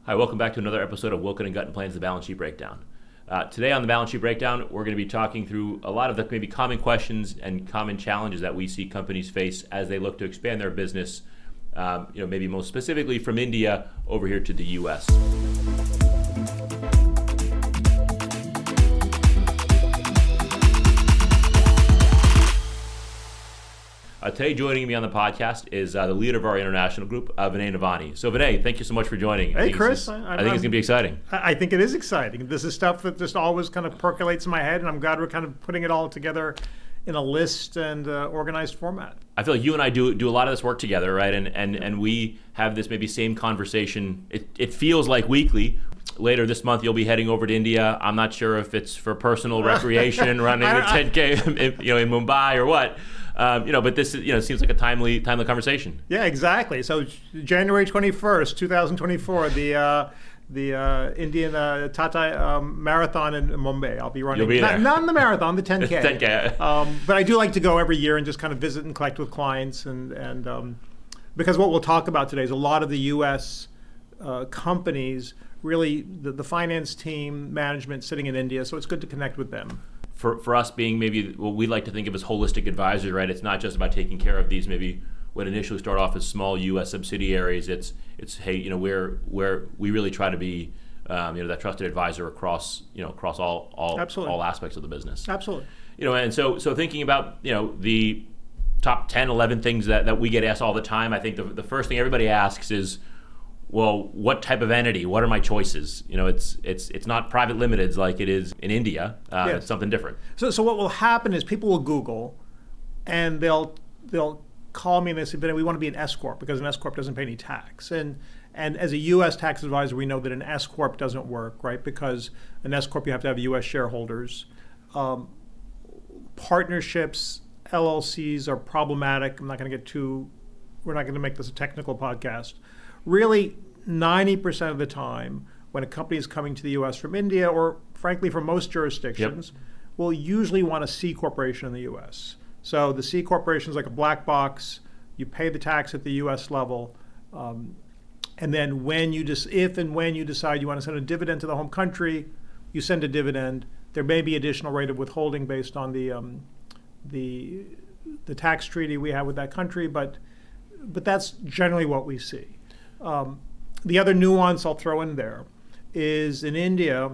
Hi, welcome back to another episode of Wilken and Gut and Plans, the Balance Sheet Breakdown. Today on the Balance Sheet Breakdown, we're going to be talking through a lot of the maybe common questions and common challenges that we see companies face as they look to expand their business, maybe most specifically from India over here to the U.S. Today, joining me on the podcast is the leader of our international group, Vinay Navani. So, Vinay, thank you so much for joining. Hey, Chris. I think it's going to be exciting. I think it is exciting. This is stuff that just always kind of percolates in my head, and I'm glad we're kind of putting it all together in a list and organized format. I feel like you and I do a lot of this work together, right? And we have this maybe same conversation. It feels like weekly. Later this month, you'll be heading over to India. I'm not sure if it's for personal recreation, running a 10K, in Mumbai or what. But this seems like a timely conversation. Yeah, exactly. So January 21st, 2024, the Indian Tata Marathon in Mumbai. I'll be running. You'll be there. Not the marathon, the 10K. 10K. But I do like to go every year and just kind of visit and collect with clients, and because what we'll talk about today is a lot of the U.S. Companies. Really, the finance team, management sitting in India, so it's good to connect with them. For us being maybe what we like to think of as holistic advisors, right? It's not just about taking care of these maybe what initially start off as small U.S. subsidiaries. It's hey, where we really try to be that trusted advisor across all aspects of the business. Absolutely. And so thinking about the top 10, 11 things that we get asked all the time. I think the first thing everybody asks is, well, what type of entity? What are my choices? It's not private limiteds like it is in India. Yes. It's something different. So what will happen is people will Google, and they'll call me and they say, "We want to be an S corp because an S corp doesn't pay any tax." And as a U.S. tax advisor, we know that an S corp doesn't work, right? Because an S corp you have to have U.S. shareholders. Partnerships, LLCs are problematic. We're not going to make this a technical podcast. Really, 90% of the time, when a company is coming to the U.S. from India, or frankly from most jurisdictions, will usually want a C corporation in the U.S. So the C corporation is like a black box. You pay the tax at the U.S. level, and then if and when you decide you want to send a dividend to the home country, you send a dividend. There may be additional rate of withholding based on the tax treaty we have with that country, but that's generally what we see. The other nuance I'll throw in there is in India,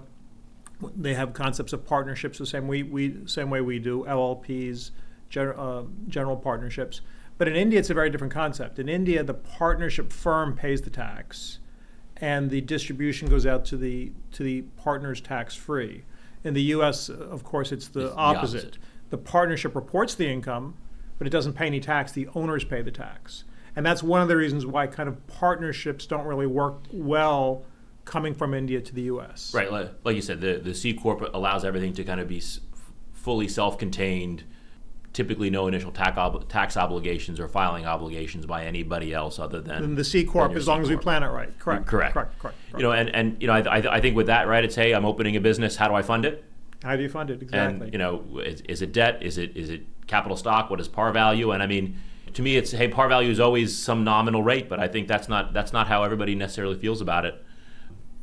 they have concepts of partnerships the same way we do, LLPs, general partnerships. But in India, it's a very different concept. In India, the partnership firm pays the tax, and the distribution goes out to the partners tax-free. In the U.S., of course, it's the opposite. The partnership reports the income, but it doesn't pay any tax. The owners pay the tax. And that's one of the reasons why kind of partnerships don't really work well coming from India to the U.S. Right, like you said, the C Corp allows everything to kind of be fully self-contained, typically no initial tax obligations or filing obligations by anybody else other than the C Corp, as long as we plan it right. Correct. I think with that, right, it's, hey, I'm opening a business, how do I fund it? How do you fund it, exactly? And, is it debt? Is it capital stock? What is par value? And I mean, to me, it's, hey, par value is always some nominal rate, but I think that's not how everybody necessarily feels about it.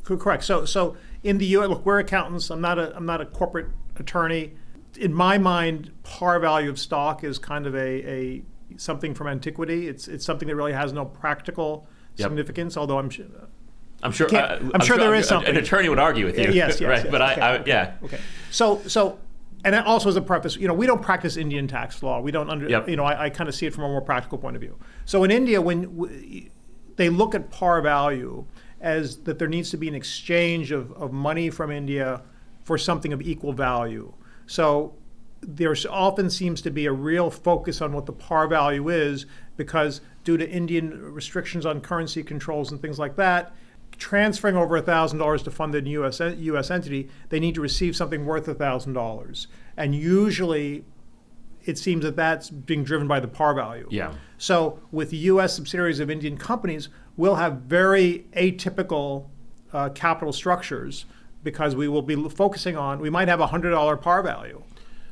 Correct. So in the U.S., look, we're accountants. I'm not a corporate attorney. In my mind, par value of stock is kind of a something from antiquity. It's something that really has no practical significance. Although I'm sure there is something. An attorney would argue with you. Yes. Right. Yes, but okay. Okay. So. And that also as a preface, we don't practice Indian tax law. We don't I kind of see it from a more practical point of view. So in India, when they look at par value as that there needs to be an exchange of money from India for something of equal value. So there often seems to be a real focus on what the par value is because due to Indian restrictions on currency controls and things like that, transferring over $1,000 to fund a U.S. entity, they need to receive something worth $1,000. And usually it seems that that's being driven by the par value. Yeah. So with U.S. subsidiaries of Indian companies, we'll have very atypical capital structures because we will be focusing on, we might have a $100 par value.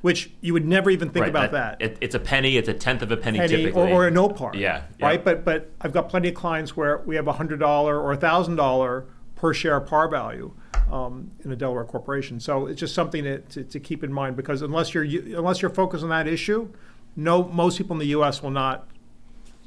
which you would never even think about that. It's a penny, it's a tenth of a penny typically. Or a no par. Yeah. Right? But I've got plenty of clients where we have $100 or $1,000 per share par value in a Delaware corporation. So it's just something to keep in mind, because unless you're focused on that issue, most people in the U.S. will not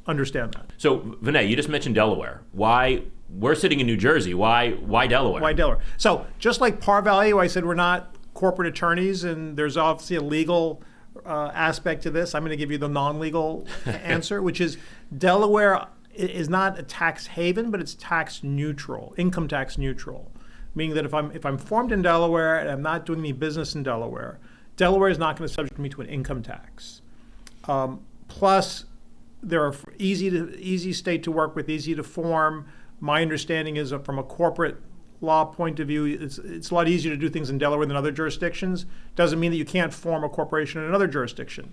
understand that. So Vinay, you just mentioned Delaware. Why? We're sitting in New Jersey. Why Delaware? Why Delaware? So just like par value, I said we're not corporate attorneys, and there's obviously a legal aspect to this. I'm going to give you the non-legal answer, which is Delaware is not a tax haven, but it's tax neutral, income tax neutral, meaning that if I'm formed in Delaware and I'm not doing any business in Delaware, Delaware is not going to subject me to an income tax. Plus, they're easy state to work with, easy to form. My understanding is that from a corporate law point of view, it's a lot easier to do things in Delaware than other jurisdictions. Doesn't mean that you can't form a corporation in another jurisdiction.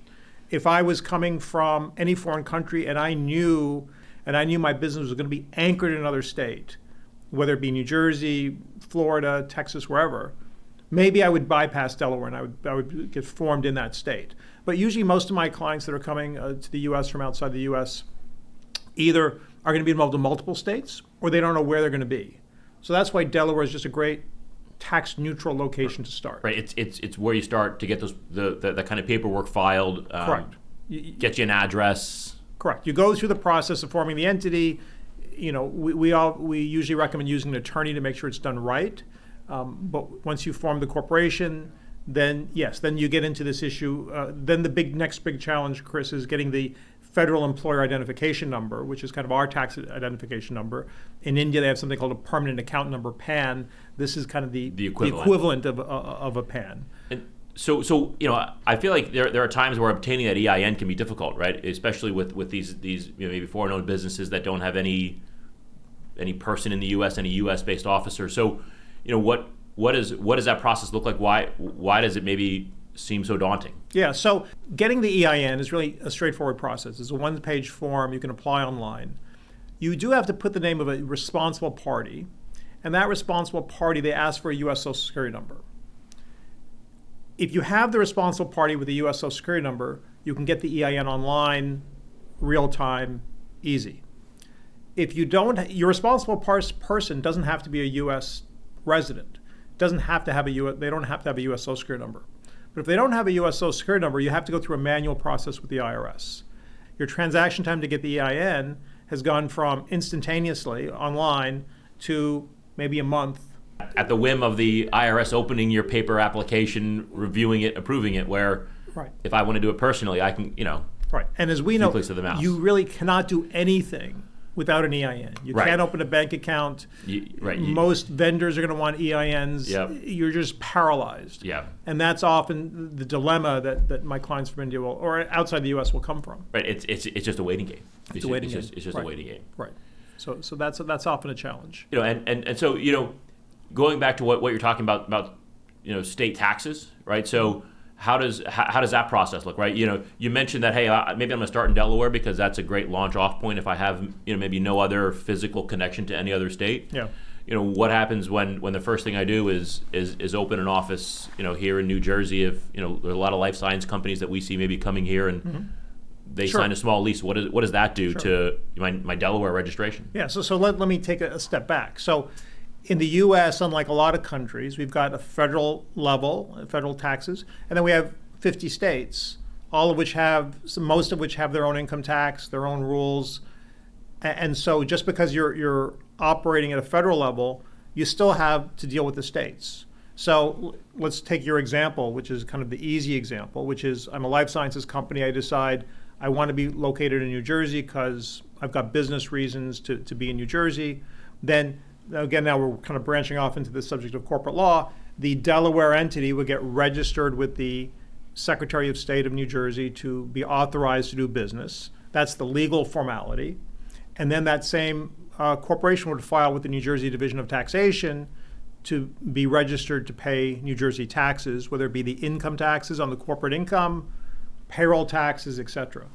If I was coming from any foreign country and I knew my business was going to be anchored in another state, whether it be New Jersey, Florida, Texas, wherever, maybe I would bypass Delaware and I would get formed in that state. But usually most of my clients that are coming to the U.S. from outside the U.S. either are going to be involved in multiple states or they don't know where they're going to be. So that's why Delaware is just a great tax neutral location to start. Right. It's where you start to get the kind of paperwork filed. Correct. Get you an address. Correct. You go through the process of forming the entity. We usually recommend using an attorney to make sure it's done right. But once you form the corporation, then you get into this issue. Then the next big challenge, Chris, is getting the federal employer identification number, which is kind of our tax identification number. In India, they have something called a permanent account number, PAN. This is kind of the equivalent of a PAN. And so I feel like there are times where obtaining that EIN can be difficult, right? Especially with these maybe foreign-owned businesses that don't have any person in the U.S., any U.S.-based officer. So, what does that process look like? Why does it maybe seem so daunting? Yeah, so getting the EIN is really a straightforward process. It's a one-page form. You can apply online. You do have to put the name of a responsible party, and that responsible party, they ask for a U.S. Social Security number. If you have the responsible party with a U.S. Social Security number, you can get the EIN online, real-time, easy. If you don't, your responsible person doesn't have to be a U.S. resident. They don't have to have a U.S. Social Security number. But if they don't have a U.S. Social Security number, you have to go through a manual process with the IRS. Your transaction time to get the EIN has gone from instantaneously online to maybe a month. At the whim of the IRS opening your paper application, reviewing it, approving it, where right. If I want to do it personally, I can, Right. And as we know, clicks of the mouse. You really cannot do anything without an EIN. You right. can't open a bank account. Most vendors are going to want EINs. Yep. You're just paralyzed. Yeah. And that's often the dilemma that my clients from India or outside the U.S. will come from. Right. It's just a waiting game. It's a waiting game. It's just right. a waiting game. Right. So that's often a challenge. And so going back to what you're talking about state taxes, right? So how does that process look, right? You mentioned that, hey, maybe I'm going to start in Delaware because that's a great launch off point if I have maybe no other physical connection to any other state. Yeah. What happens when the first thing I do is open an office here in New Jersey? If there's a lot of life science companies that we see maybe coming here and mm-hmm. they Sure. sign a small lease. What does that do Sure. to my Delaware registration? Yeah. So let me take a step back. So in the U.S., unlike a lot of countries, we've got a federal level, federal taxes, and then we have 50 states, most of which have their own income tax, their own rules. And so just because you're operating at a federal level, you still have to deal with the states. So let's take your example, which is kind of the easy example, which is I'm a life sciences company. I decide I want to be located in New Jersey because I've got business reasons to be in New Jersey. Then again, now we're kind of branching off into the subject of corporate law. The Delaware entity would get registered with the Secretary of State of New Jersey to be authorized to do business. That's the legal formality. And then that same corporation would file with the New Jersey Division of Taxation to be registered to pay New Jersey taxes, whether it be the income taxes on the corporate income, payroll taxes, et cetera.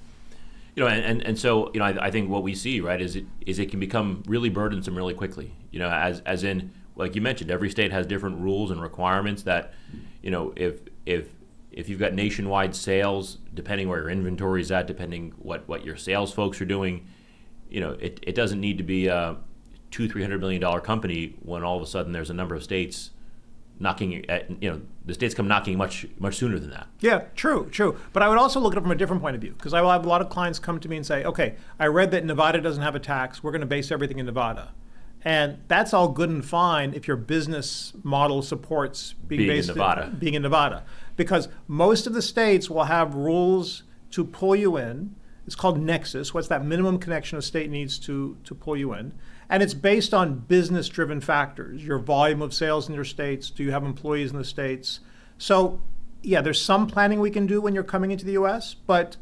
And so I think what we see, right, is it can become really burdensome really quickly. As in, like you mentioned, every state has different rules and requirements that, if you've got nationwide sales, depending where your inventory is at, depending what your sales folks are doing, it doesn't need to be $200-300 million company when all of a sudden there's a number of states knocking at, the states come knocking much sooner than that. Yeah, true. But I would also look at it from a different point of view, because I will have a lot of clients come to me and say, okay, I read that Nevada doesn't have a tax. We're going to base everything in Nevada. And that's all good and fine if your business model supports being based in Nevada. Because most of the states will have rules to pull you in. It's called nexus. What's that minimum connection a state needs to pull you in? And it's based on business-driven factors, your volume of sales in your states, do you have employees in the states? So, yeah, there's some planning we can do when you're coming into the U.S., but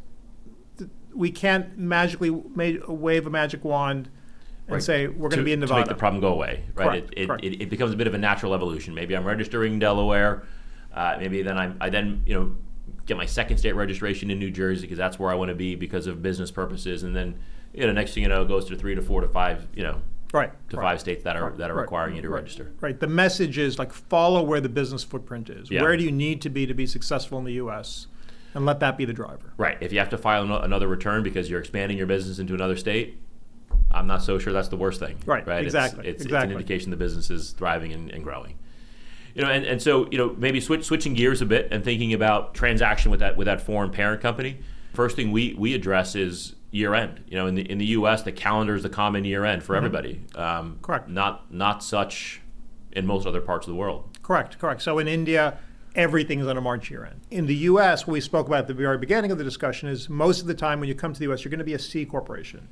we can't magically wave a magic wand and say, we're going to be in Nevada. To make the problem go away, right? Correct. It becomes a bit of a natural evolution. Maybe I'm registering in Delaware. Maybe then I get my second state registration in New Jersey because that's where I want to be because of business purposes. And then, next thing you know, it goes to 3 to 4 to 5, to 5 states that are requiring you to register. Right. The message is follow where the business footprint is. Yeah. Where do you need to be successful in the U.S. and let that be the driver. Right. If you have to file another return because you're expanding your business into another state, I'm not so sure that's the worst thing. Right. Exactly. It's an indication the business is thriving and growing. So maybe switching gears a bit and thinking about transaction with that foreign parent company. First thing we address is year end. In the U.S., the calendar is the common year end for everybody. Correct. Not such in most other parts of the world. Correct. So in India, everything is on a March year end. In the U.S., what we spoke about at the very beginning of the discussion is most of the time when you come to the U.S., you're going to be a C corporation.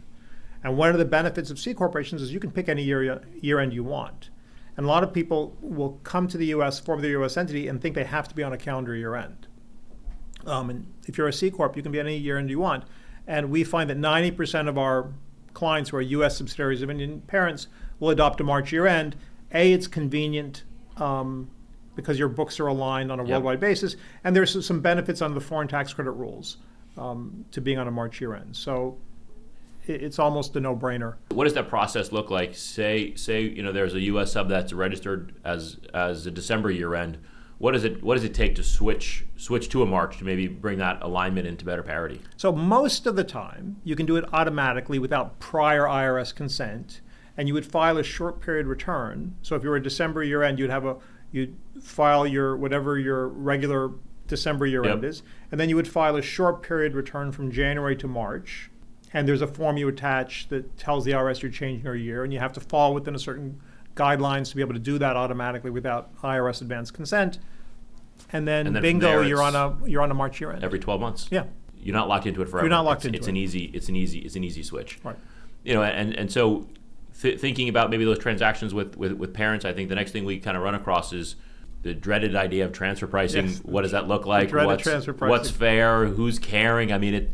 And one of the benefits of C corporations is you can pick any year end you want. And a lot of people will come to the U.S., form their U.S. entity, and think they have to be on a calendar year end. And if you're a C corp, you can be any year end you want. And we find that 90% of our clients who are U.S. subsidiaries of Indian parents will adopt a March year end. It's convenient because your books are aligned on a worldwide basis, and there's some benefits under the foreign tax credit rules to being on a March year end. So it's almost a no-brainer. What does that process look like? Say there's a U.S. sub that's registered as a December year end. What does it take to switch to a March to maybe bring that alignment into better parity? So most of the time, you can do it automatically without prior IRS consent, and you would file a short period return. So if you were a December year end, you'd file whatever your regular December year end is, and then you would file a short period return from January to March. And there's a form you attach that tells the IRS you're changing your year, and you have to fall within a certain guidelines to be able to do that automatically without IRS advance consent. And then bingo, there, you're on a March year end. Every 12 months. Yeah. You're not locked into it forever. You're not locked into it. It's an easy switch. Right. And so thinking about maybe those transactions with parents, I think the next thing we kind of run across is the dreaded idea of transfer pricing. Yes. What does that look like? Transfer pricing. What's fair? Who's caring? I mean,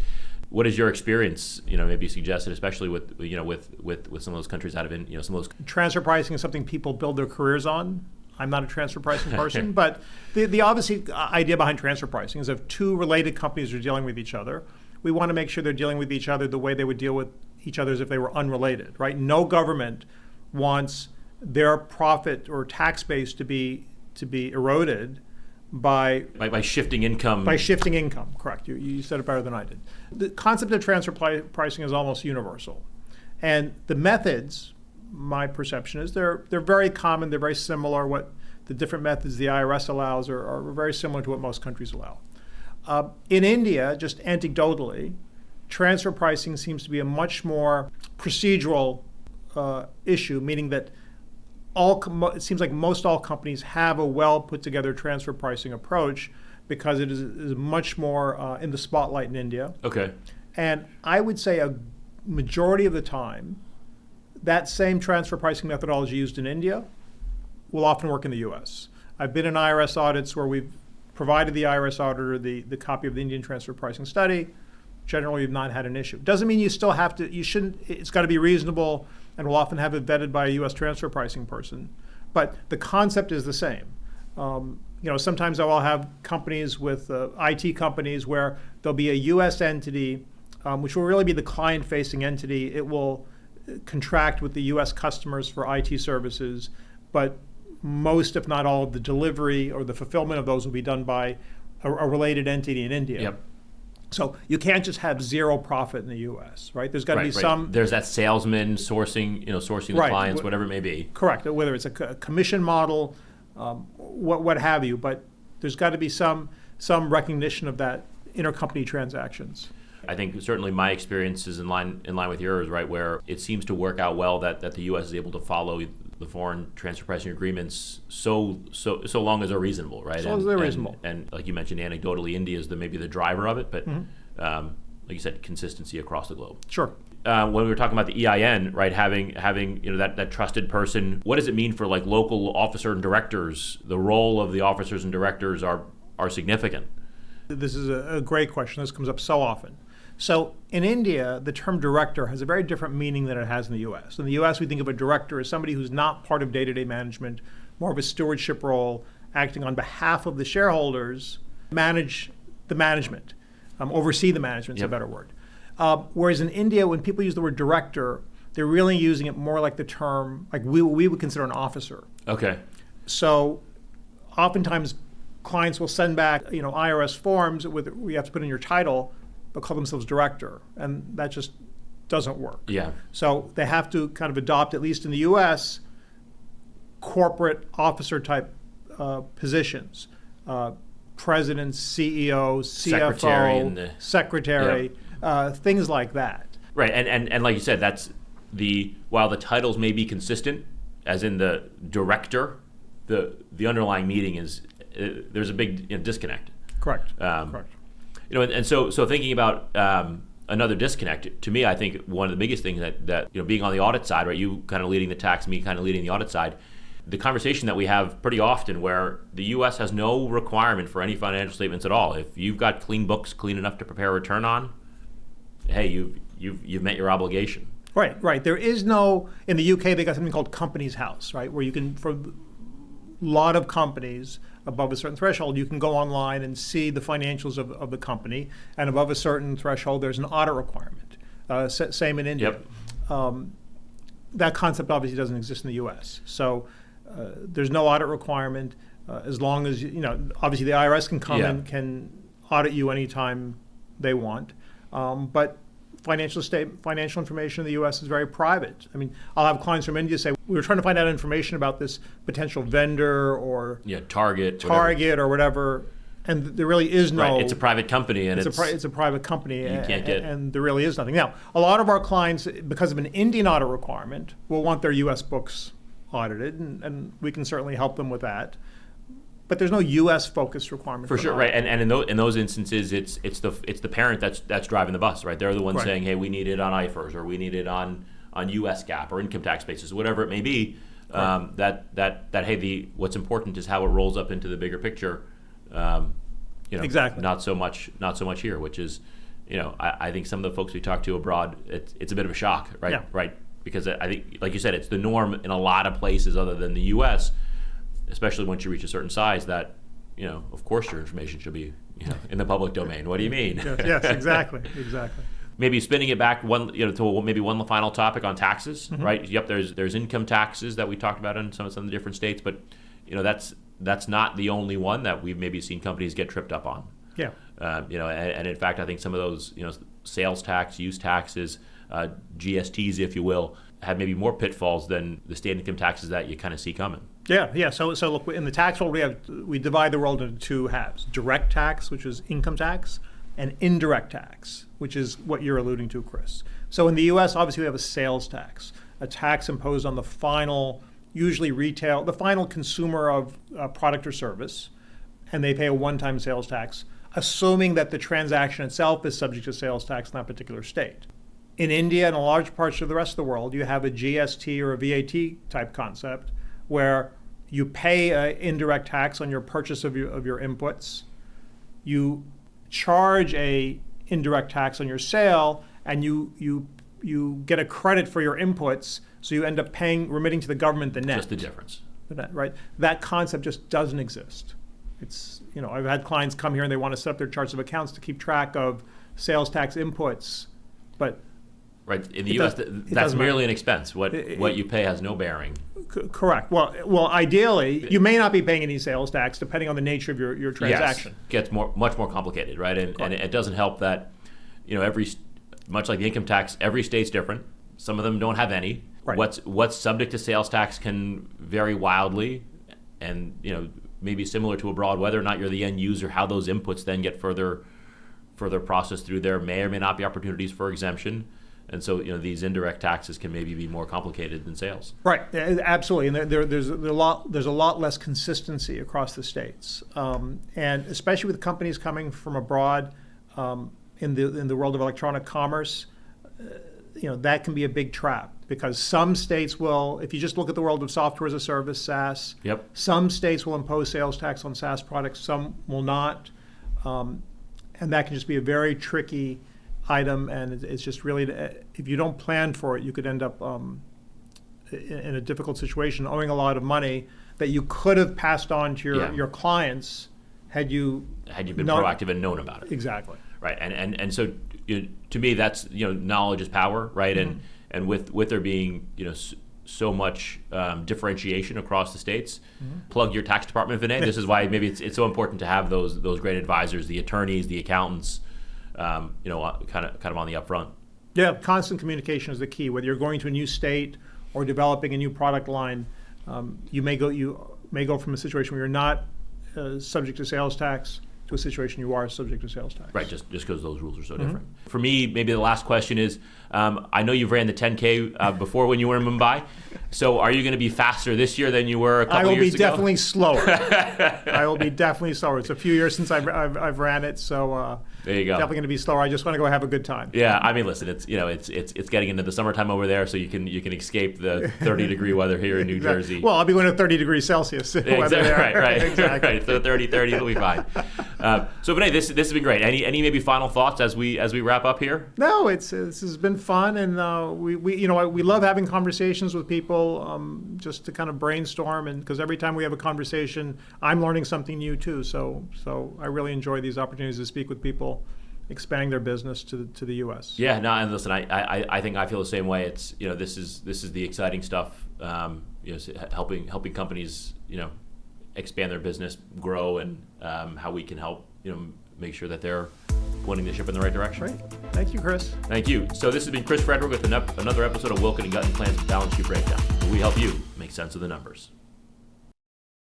what is your experience? Maybe suggested, especially with some of those countries out of some of those. Transfer pricing is something people build their careers on. I'm not a transfer pricing person, but the obviously idea behind transfer pricing is if two related companies are dealing with each other, we want to make sure they're dealing with each other the way they would deal with each other as if they were unrelated, right? No government wants their profit or tax base to be eroded by shifting income. By shifting income, correct. You said it better than I did. The concept of transfer pricing is almost universal. And the methods, my perception is they're very common, they're very similar. What the different methods the IRS allows are very similar to what most countries allow. In India, just anecdotally, transfer pricing seems to be a much more procedural issue, meaning that it seems like most all companies have a well put together transfer pricing approach because it is much more in the spotlight in India. Okay. And I would say a majority of the time, that same transfer pricing methodology used in India will often work in the U.S. I've been in IRS audits where we've provided the IRS auditor the copy of the Indian transfer pricing study. Generally, we've not had an issue. Doesn't mean you still have to, you shouldn't, it's got to be reasonable, and we'll often have it vetted by a U.S. transfer pricing person. But the concept is the same. Sometimes I will have companies with IT companies where there'll be a U.S. entity, which will really be the client-facing entity. It will contract with the U.S. customers for IT services, but most, if not all, of the delivery or the fulfillment of those will be done by a related entity in India. Yep. So you can't just have zero profit in the U.S., right? There's got to be some. There's that salesman sourcing the clients, whatever it may be. Correct. Whether it's a commission model, what have you, but there's got to be some recognition of that intercompany transactions. I think certainly my experience is in line with yours, right? Where it seems to work out well that the U.S. is able to follow the foreign transfer pricing agreements so long as they're reasonable, right? So long as they're reasonable. And like you mentioned, anecdotally, India is maybe the driver of it, but like you said, consistency across the globe. Sure. When we were talking about the EIN, right, having that trusted person, what does it mean for like local officer and directors? The role of the officers and directors are significant. This is a great question. This comes up so often. So in India, the term director has a very different meaning than it has in the U.S. In the U.S., we think of a director as somebody who's not part of day-to-day management, more of a stewardship role, acting on behalf of the shareholders, manage the management, oversee the management is a better word. Whereas in India, when people use the word director, they're really using it more like the term, like we would consider an officer. Okay. So oftentimes clients will send back, IRS forms where you have to put in your title, but call themselves director, and that just doesn't work. Yeah. So they have to kind of adopt, at least in the U.S., corporate officer type positions, president, CEO, CFO, secretary, things like that. Right, and like you said, that's while the titles may be consistent, as in the director, the underlying meaning is there's a big disconnect. Correct. Correct. And so thinking about another disconnect, to me, I think one of the biggest things that being on the audit side, right, you kind of leading the tax, me kind of leading the audit side, the conversation that we have pretty often where the U.S. has no requirement for any financial statements at all. If you've got clean books, clean enough to prepare a return on, hey, you've met your obligation. Right. There is no, in the UK, they got something called Companies House, right, where you can, for a lot of companies above a certain threshold, you can go online and see the financials of the company, and above a certain threshold, there's an audit requirement. Same in India. Yep. That concept obviously doesn't exist in the U.S. So there's no audit requirement as long as, obviously the IRS can come and can audit you anytime they want. But financial information in the U.S. is very private. I mean, I'll have clients from India say, we were trying to find out information about this potential vendor or Target or whatever, and there really is no. Right. It's a private company, and it's a private company, you can't get, and there really is nothing. Now, a lot of our clients, because of an Indian audit requirement, will want their U.S. books audited, and we can certainly help them with that. But there's no U.S. focused requirement for sure, right? And in those instances, it's the parent that's driving the bus, right? They're the ones saying, hey, we need it on IFRS, or we need it on U.S. GAAP or income tax basis, whatever it may be. Hey, what's important is how it rolls up into the bigger picture. Exactly. Not so much here, which is, I think some of the folks we talk to abroad, it's a bit of a shock, right? Yeah. Right, because I think, like you said, it's the norm in a lot of places other than the U.S., especially once you reach a certain size, that, of course your information should be, in the public domain. What do you mean? Yes, exactly. Maybe spinning it back to maybe one final topic on taxes, right? Yep, there's income taxes that we talked about in some of the different states, but that's not the only one that we've maybe seen companies get tripped up on. Yeah. And in fact, I think some of those, sales tax, use taxes, GSTs, if you will, have maybe more pitfalls than the state income taxes that you kind of see coming. Yeah. So look, in the tax world, we divide the world into two halves: direct tax, which is income tax, and indirect tax, which is what you're alluding to, Chris. So in the U.S., obviously, we have a sales tax, a tax imposed on the final, usually retail, the final consumer of a product or service, and they pay a one-time sales tax, assuming that the transaction itself is subject to sales tax in that particular state. In India and in large parts of the rest of the world, you have a GST or a VAT type concept where you pay indirect tax on your purchase of your inputs. You charge a indirect tax on your sale, and you get a credit for your inputs, so you end up remitting to the government the net. Just the difference. The net, right? That concept just doesn't exist. It's, I've had clients come here and they want to set up their charts of accounts to keep track of sales tax inputs, but right, in the U.S., that's merely an expense. What you pay has no bearing. Correct. Well, ideally, you may not be paying any sales tax depending on the nature of your transaction. Yes, it gets much more complicated, right? And it doesn't help that much like the income tax, every state's different. Some of them don't have any. Right. What's subject to sales tax can vary wildly, and maybe similar to abroad, whether or not you're the end user, how those inputs then get further processed through there may or may not be opportunities for exemption. And so, these indirect taxes can maybe be more complicated than sales. Right, absolutely, and there's a lot less consistency across the states, and especially with companies coming from abroad, in the world of electronic commerce, that can be a big trap because some states will, if you just look at the world of software as a service, SaaS, Yep. some states will impose sales tax on SaaS products, some will not, and that can just be a very tricky item, and it's just really, if you don't plan for it, you could end up in a difficult situation, owing a lot of money that you could have passed on to your clients had you been proactive and known about it. Exactly. Right, and so to me, that's knowledge is power, right? Mm-hmm. And with there being so much differentiation across the states, plug your tax department, Vinay. This is why maybe it's so important to have those great advisors, the attorneys, the accountants, kind of on the upfront. Yeah, constant communication is the key. Whether you're going to a new state or developing a new product line, you may go from a situation where you're not subject to sales tax to a situation you are subject to sales tax. Right, just because those rules are so different. For me, maybe the last question is, I know you've ran the 10K before when you were in Mumbai, so are you going to be faster this year than you were a couple years ago? I will be definitely slower. I will be definitely slower. It's a few years since I've ran it, so there you go. Definitely going to be slower. I just want to go have a good time. Yeah, I mean, listen, it's it's getting into the summertime over there, so you can escape the 30-degree weather here in New Jersey. Well, I'll be going to 30 degrees Celsius weather there. Right, exactly. Right. So 30, it'll be fine. So Vinay, this has been great. Any maybe final thoughts as we wrap up here? No, this has been fun, and we love having conversations with people, just to kind of brainstorm, and because every time we have a conversation, I'm learning something new too. So I really enjoy these opportunities to speak with people, expanding their business to the U.S. Yeah, no, and listen, I think I feel the same way. It's this is the exciting stuff. Helping companies expand their business, grow, and how we can help make sure that they're pointing the ship in the right direction. Great. Thank you, Chris. Thank you. So this has been Chris Frederick with another episode of Wilkin & Gutton Plans and Balance Sheet Breakdown, where we help you make sense of the numbers.